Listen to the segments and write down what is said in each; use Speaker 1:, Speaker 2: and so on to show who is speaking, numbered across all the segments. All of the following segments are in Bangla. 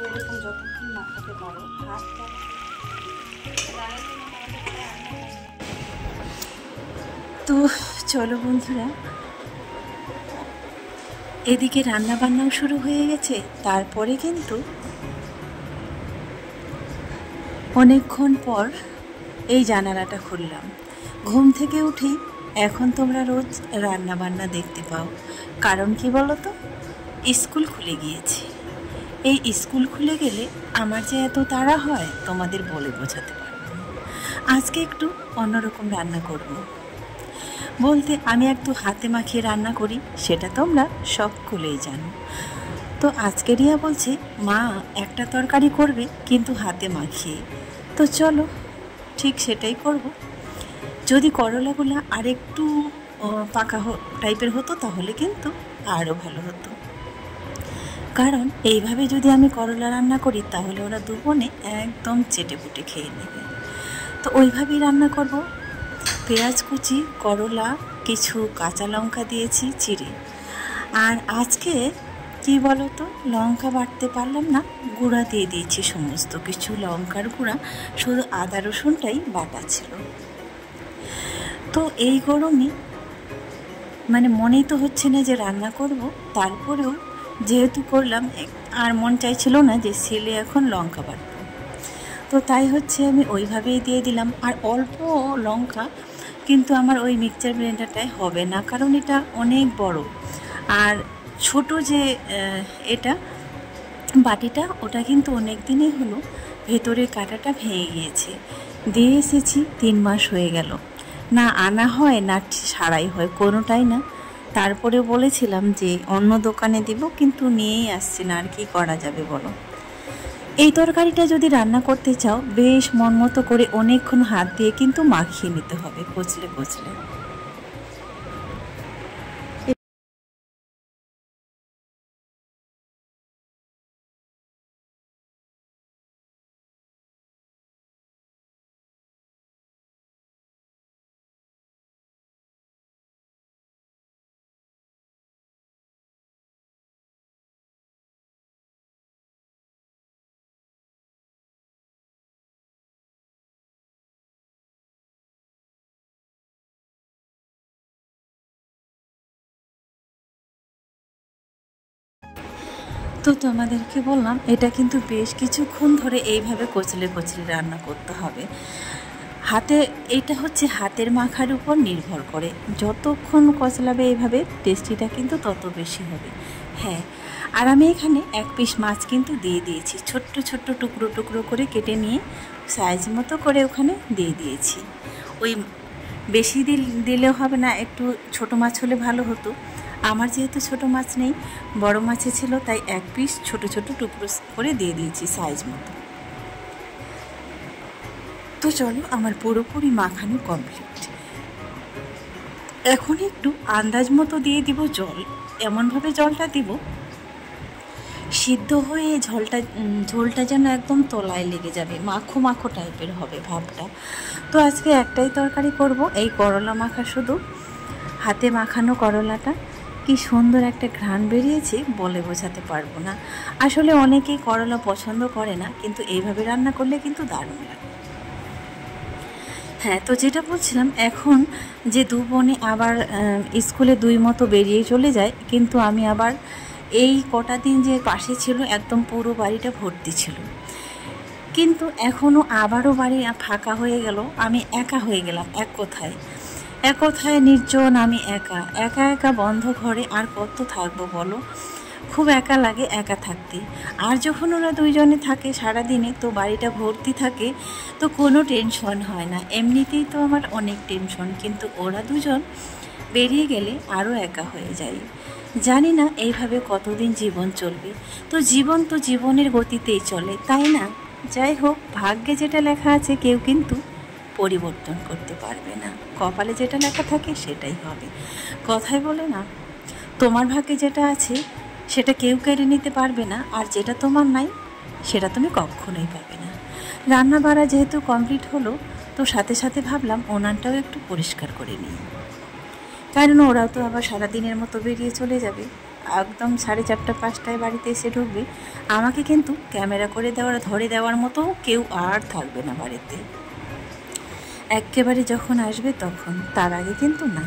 Speaker 1: এরকম যতক্ষণ মাখাতে পারো হাতটা। তো চলো বন্ধুরা, এদিকে রান্না বান্নাও শুরু হয়ে গেছে। তারপরে কিন্তু অনেকক্ষণ পর এই জানালাটা খুললাম। ঘুম থেকে উঠেই এখন তোমরা রোজ রান্না বান্না দেখতে পাও। কারণ কি বলো তো, স্কুল খুলে গিয়েছে। এই স্কুল খুলে গেলে আমার যে এত তাড়া হয় তোমাদের বলে বোঝাতে পারবো না। আজকে একটু অন্যরকম রান্না করব। বলতে আমি একটু হাতে মাখিয়ে রান্না করি, সেটা তোমরা সকলেই জানো। তো আজকে রিয়া বলছে মা একটা তরকারি করবে কিন্তু হাতে মাখিয়ে। তো চলো ঠিক সেটাই করব। যদি করলাগুলো আরেকটু পাকা টাইপের হতো তাহলে কিন্তু আরও ভালো হতো। কারণ এইভাবে যদি আমি করলা রান্না করি তাহলে ওরা দুবোনে একদম চেটেপুটে খেয়ে নেবে। তো ওইভাবেই রান্না করব। পেঁয়াজ কুচি, করলা, কিছু কাঁচা লঙ্কা দিয়েছি চিড়ে। আর আজকে কি বলো তো, লঙ্কা বাটতে পারলাম না, গুঁড়া দিয়ে দিয়েছি সমস্ত কিছু। লঙ্কার গুঁড়া, শুধু আদা রসুনটাই বাটা ছিল। তো এই গরমে মানে মনেই তো হচ্ছে না যে রান্না করব, তারপরেও যেহেতু করলাম আর মন চাইছিল না যে ছেলে এখন লঙ্কা বাটবো। তো তাই হচ্ছে আমি ওইভাবেই দিয়ে দিলাম। আর অল্প লঙ্কা কিন্তু আমার ওই মিক্সচার ব্লেন্ডারটায় হবে না, কারণ এটা অনেক বড়। আর ছোট যে এটা বাটিটা, ওটা কিন্তু অনেক দিনই হলো ভেতরের কাঁটাটা ভেঙে গিয়েছে। দিয়ে এসেছি 3 মাস হয়ে গেল, না আনা হয় না সারাই হয়, কোনোটাই না। তারপরে বলেছিলাম যে অন্য দোকানে দিব, কিন্তু নিয়েই আসছি না। আর কি করা যাবে বলো। এই তরকারিটা যদি রান্না করতে চাও বেশ মন মতো করে অনেকক্ষণ হাত দিয়ে কিন্তু মাখিয়ে নিতে হবে কচলে কচলে। তো তোমাদেরকে বললাম এটা কিন্তু বেশ কিছুক্ষণ ধরে এইভাবে কচলে কচলে রান্না করতে হবে। হাতে এটা হচ্ছে হাতের মাখার উপর নির্ভর করে, যতক্ষণ কচলাবে এইভাবে টেস্টিটা কিন্তু তত বেশি হবে। হ্যাঁ, আর আমি এখানে 1 পিস মাছ কিন্তু দিয়ে দিয়েছি, ছোট্ট ছোট্ট টুকরো টুকরো করে কেটে নিয়ে সাইজ মতো করে ওখানে দিয়ে দিয়েছি। ওই বেশি দিলেও হবে না, একটু ছোট মাছ হলে ভালো হতো। আমার যেহেতু ছোট মাছ নেই, বড় মাছে ছিল, তাই 1 পিস ছোট ছোট টুকরো করে দিয়ে দিয়েছি সাইজ মতো। তো চলো, আমার পুরোপুরি মাখানো কমপ্লিট। এখন একটু আন্দাজ মতো দিয়ে দিব জল। এমনভাবে জলটা দিব সিদ্ধ হয়ে ঝোলটা যেন একদম তলায় লেগে যাবে, মাখো মাখো টাইপের হবে ভাবটা। তো আজকে একটাই তরকারি করব, এই করলা মাখা। শুধু হাতে মাখানো করলাটা কি সুন্দর একটা ঘ্রাণ বেরিয়েছে, বলে বোঝাতে পারবো না। আসলে অনেকেই করলা পছন্দ করে না, কিন্তু এইভাবে রান্না করলে কিন্তু দারুণ লাগে। হ্যাঁ, তো যেটা বলছিলাম, এখন যে 2 বোনে আবার স্কুলে 2 মতো বেরিয়ে চলে যায়, কিন্তু আমি আবার এই কটা দিন যে পাশে ছিল একদম পুরো বাড়িটা ভর্তি ছিল, কিন্তু এখনও আবারও বাড়ি ফাঁকা হয়ে গেল। আমি একা হয়ে গেলাম এক কথায় নির্জন। আমি একা একা বন্ধ ঘরে আর কত থাকবো বলো। খুব একা লাগে একা থাকতে। আর যখন ওরা 2 জনে থাকে সারাদিনে, তো বাড়িটা ভর্তি থাকে, তো কোনো টেনশন হয় না। এমনিতেই তো আমার অনেক টেনশন, কিন্তু ওরা 2 জন বেরিয়ে গেলে আরও একা হয়ে যায়। জানি না এইভাবে কতদিন জীবন চলবে। তো জীবনের গতিতেই চলে, তাই না? যাই হোক, ভাগ্যে যেটা লেখা আছে কেউ কিন্তু পরিবর্তন করতে পারবে না। কপালে যেটা লেখা থাকে সেটাই হবে। কথায় বলে না, তোমার ভাগ্যে যেটা আছে সেটা কেউ কেড়ে নিতে পারবে না, আর যেটা তোমার নাই সেটা তুমি কখনোই পাবে না। রান্না বাড়া যেহেতু কমপ্লিট হলো, তো সাথে সাথে ভাবলাম উনানটাও একটু পরিষ্কার করে নিই, কারণ ওরাও তো আবার সারাদিনের মতো বেরিয়ে চলে যাবে। একদম 4:30-5টায় বাড়িতে এসে ঢুকবে, আমাকে কিন্তু ক্যামেরা করে ধরে দেওয়ার মতো কেউ আর থাকবে না বাড়িতে। একেবারে যখন আসবে তখন, তার আগে কিন্তু না।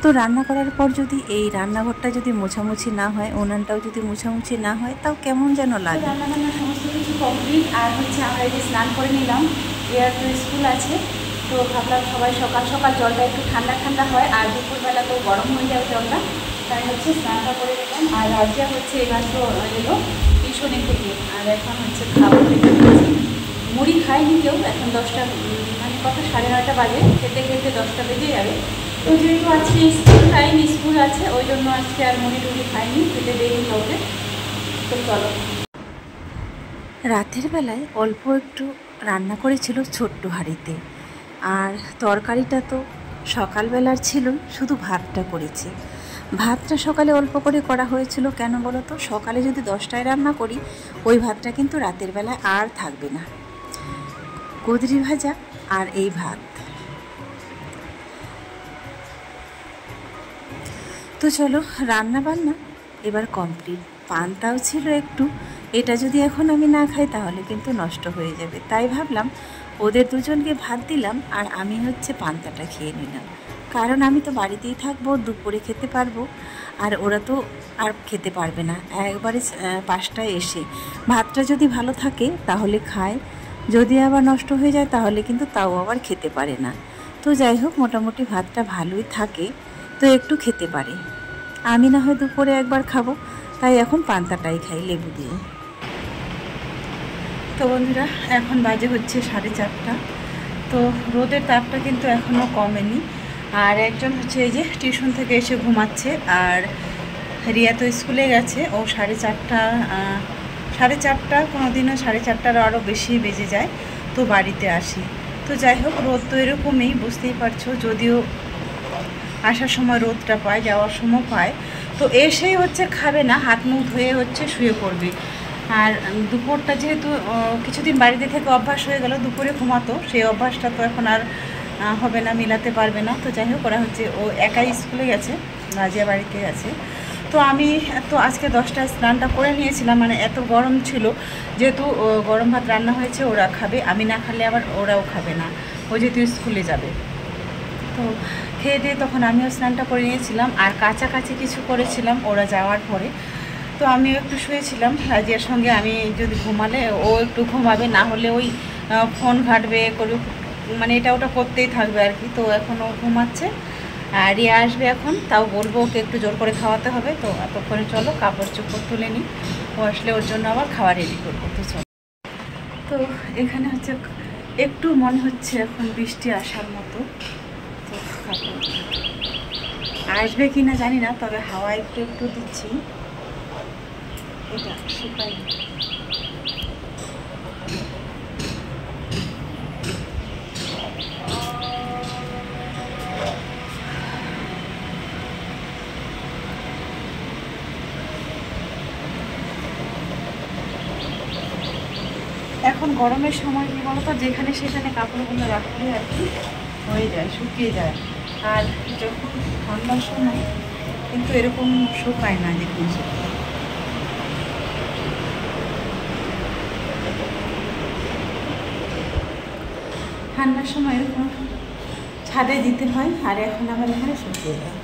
Speaker 1: তো রান্না করার পর যদি এই রান্নাঘরটা যদি মোছামুছি না হয়, উনানটাও যদি মোছামুছি না হয়, তাও কেমন যেন লাগে। রান্নাবান্না সমস্ত কিছু কমপ্লিট, আর হচ্ছে আমরা এই যে স্নান করে নিলাম। এর তো স্কুল আছে, তো ভাবলাম সবাই সকাল সকাল জলটা একটু ঠান্ডা ঠান্ডা হয়, আর দুপুরবেলা তো গরম হয়ে যাবে জলটা, তাই হচ্ছে স্নানটা করে নিলাম। আর রাজিয়া হচ্ছে এমাত্র এলো টিউশনি থেকে, আর এখন হচ্ছে খাবার রেখে দিয়েছি। মুড়ি খায়নি কেউ, এখন 10টা মানে কত 9:30 বাজে, খেতে খেতে 10টা বেজে যাবে। তো যেহেতু আজকে স্কুল আছে, ওই জন্য আজকে আর মুড়ি টুড়ি খাইনি, খেতে দেরি হবে। তো চলো, রাতের বেলায় অল্প একটু রান্না করেছিল ছোট্ট হাঁড়িতে, আর তরকারিটা তো সকালবেলার ছিল, শুধু ভাতটা করেছে। ভাতটা সকালে অল্প করে করা হয়েছিল, কেন বলো তো, সকালে যদি 10টায় রান্না করি, ওই ভাতটা কিন্তু রাতের বেলায় আর থাকবে না। কুঁদরি ভাজা আর এই ভাত। তো চলো, রান্না বান্না এবার কমপ্লিট। পান্তাও ছিল একটু, এটা যদি এখন আমি না খাই তাহলে কিন্তু নষ্ট হয়ে যাবে, তাই ভাবলাম ওদের দুজনকে ভাত দিলাম আর আমি হচ্ছে পান্তাটা খেয়ে নিলাম। কারণ আমি তো বাড়িতেই থাকবো, দুপুরে খেতে পারবো, আর ওরা তো আর খেতে পারবে না। একবারে 5টায় এসে ভাতটা যদি ভালো থাকে তাহলে খায়, যদি আবার নষ্ট হয়ে যায় তাহলে কিন্তু তাও আবার খেতে পারে না। তো যাই হোক, মোটামুটি ভাতটা ভালোই থাকে, তো একটু খেতে পারে। আমি না হয় দুপুরে একবার খাবো, তাই এখন পান্তাটাই খাই লেবু দিয়ে। তো বন্ধুরা, এখন বাজে হচ্ছে 4:30। তো রোদের তাপটা কিন্তু এখনও কমেনি। আর একজন হচ্ছে এই যে টিউশন থেকে এসে ঘুমাচ্ছে, আর রিয়া তো স্কুলে গেছে, ও 4:30 কোনো দিনও 4:30 আরও বেশি বেজে যায় তো বাড়িতে আসি। তো যাই হোক, রোদ তো এরকমই, বুঝতেই পারছো, যদিও আসার সময় রোদটা পায়, যাওয়ার সময় পায়। তো এসেই হচ্ছে খাবে না, হাত মুখ ধুয়ে হচ্ছে শুয়ে পড়বে। আর দুপুরটা যেহেতু কিছুদিন বাড়িতে থেকে অভ্যাস হয়ে গেল দুপুরে ঘুমাতো, সেই অভ্যাসটা তো এখন আর হবে না, মিলাতে পারবে না। তো যাই হোক, ওরা হচ্ছে ও একাই স্কুলে গেছে, রাজিয়া বাড়িতে আছে। তো আমি তো আজকে 10টায় স্নানটা করে নিয়েছিলাম, মানে এত গরম ছিল, যেহেতু গরম ভাত রান্না হয়েছে, ওরা খাবে, আমি না খেলে আবার ওরাও খাবে না, ও যেহেতু স্কুলে যাবে। তো খেয়ে দিয়ে তখন আমিও স্নানটা করে নিয়েছিলাম, আর কাছাকাছি কিছু করেছিলাম ওরা যাওয়ার পরে। তো আমিও একটু শুয়েছিলাম রাজিয়ার সঙ্গে, আমি যদি ঘুমালে ও একটু ঘুমাবে, না হলে ওই ফোন ঘাটবে করবে, মানে এটা ওটা করতেই থাকবে আর কি। তো এখন ও ঘুমাচ্ছে, আর রিয়া আসবে এখন, তাও বলবো ওকে একটু জোর করে খাওয়াতে হবে। তো এতক্ষণে চলো কাপড় চোপড় তুলে নিই, ও আসলে ওর জন্য আবার খাওয়া রেডি করবো। তো চলো, তো এখানে হচ্ছে একটু মনে হচ্ছে এখন বৃষ্টি আসার মতো, তো কাপড় আসবে কি না জানি না, তবে হাওয়া একটু একটু দিচ্ছি, এটা শুকাই। এখন গরমের সময় কী বলতো, যেখানে সেখানে কাপড়গুলো রাখলে আর কি হয়ে যায়, শুকিয়ে যায়। আর যখন ঠান্ডার সময় কিন্তু এরকম শুকায় না, দেখুন। ঠান্ডার সময় এরকম ছাদে দিতে হয়, আর এখন আবার এখানে শুকিয়ে যায়।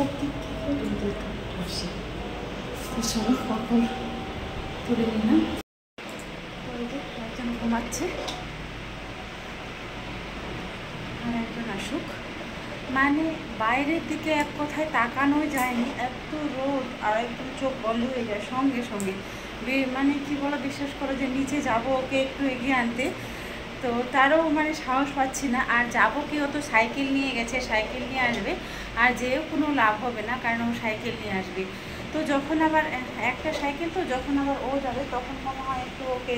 Speaker 1: সব দিক থেকে রোদের তাপটা আসে। তো চলো কাপড় তুলে নিলাম। একজন ঘুমাচ্ছে, আর একজন আসুক, মানে বাইরের দিকে এক কথায় তাকানো যায়নি, এত রোদ, আর একদম চোখ বন্ধ হয়ে যায় সঙ্গে সঙ্গে। মানে কি বলো, বিশ্বাস করো যে নিচে যাবো ওকে একটু এগিয়ে আনতে, তো তারও মানে সাহস পাচ্ছি না। আর যাবো কি, ও তো সাইকেল নিয়ে গেছে, সাইকেল নিয়ে আসবে, আর যেও কোনো লাভ হবে না, কারণ ও সাইকেল নিয়ে আসবে। তো যখন আবার একটা সাইকেল, তো যখন আবার ও যাবে তখন মনে হয় একটু ওকে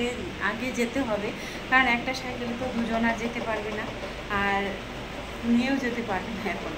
Speaker 1: আগে যেতে হবে, কারণ একটা সাইকেলে তো দুজন আর যেতে পারবে না, আর নিয়েও যেতে পারবে না এখন।